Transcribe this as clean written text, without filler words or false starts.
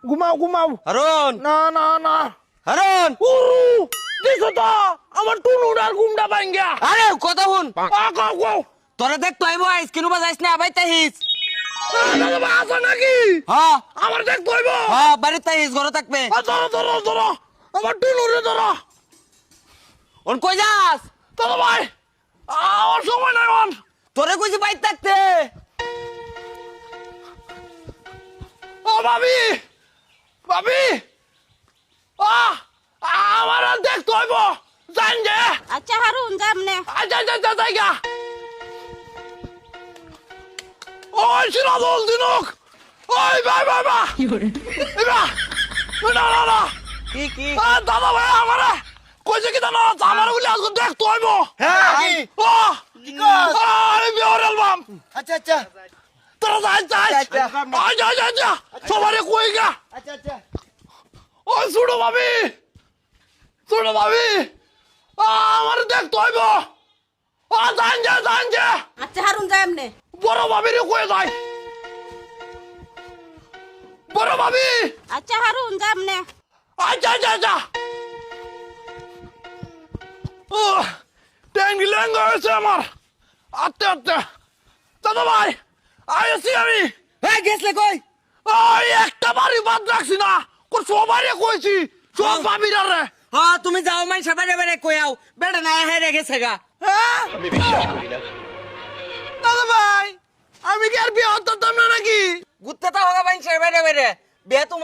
ঘুমাও ঘুমাও। হারুন না না না হারুন দেখো তো আমার টুনুটার ঘুমটা ভাঙ্গা। আরে কথা হুন কাও কাও তোরা দেখ তো আইবো স্ক্রিন উপর যাইস না আবাই তাহিস দাদা আছে নাকি? হ্যাঁ আমার দেখ কইব। হ্যাঁ বাড়ি তাহিস ঘরে থাকবে ধরো ধরো ধরো আমার টুনুরে ধরো। ওন কই যাস দাদা ভাই আমার সময় নাই মান। তোরে কইছি বাইর থাকতে ও ভাবি ভাবি আমার দেখ কইব জান যে। আচ্ছা হারুন যামনে। আচ্ছা আচ্ছা আচ্ছা জায়গা ওই সিরাজুল দিনুক ওই ভাই ভাই ভাই এবা না না না কি কি দাদা ভাই আমারে কইছে কি জানো আমার বলে আজকে দেখ তোইব। হ্যাঁ ও কি কর আরে বিওর অ্যালবাম। আচ্ছা আচ্ছা তোরা যাই যাই আচ্ছা আচ্ছা আচ্ছা সবারে কই গা। আচ্ছা আচ্ছা ওই ছোট ভাবি আমার দেখ তোইব। জান যে আচ্ছা হারুন যামনে। বড় ভাবিরে কই যাই বড় ভাবি। আচ্ছা হারুন যামনে। আচ্ছা আচ্ছা আচ্ছা ট্যাঙ্গি ল্যাঙ্গা হয়েছে আমার আত্তে আত্তে। দাদা ভাই আইসি আমি। হ্যাঁ গেছলে কই ওই একটা বাড়ি বাদ রাখছি না সবাই কইছি সব ভাবিরা রে। হ্যাঁ তুমি যাও মাই সবারে বারে কই আও বেটা না হে রে গেছে গা হ্যাঁ দাদা ভাই আমি কি আর বিয়ে হতাম না নাকি? গুত্তে তা হোগা বাইন সবারে বারে বিয়া তুমি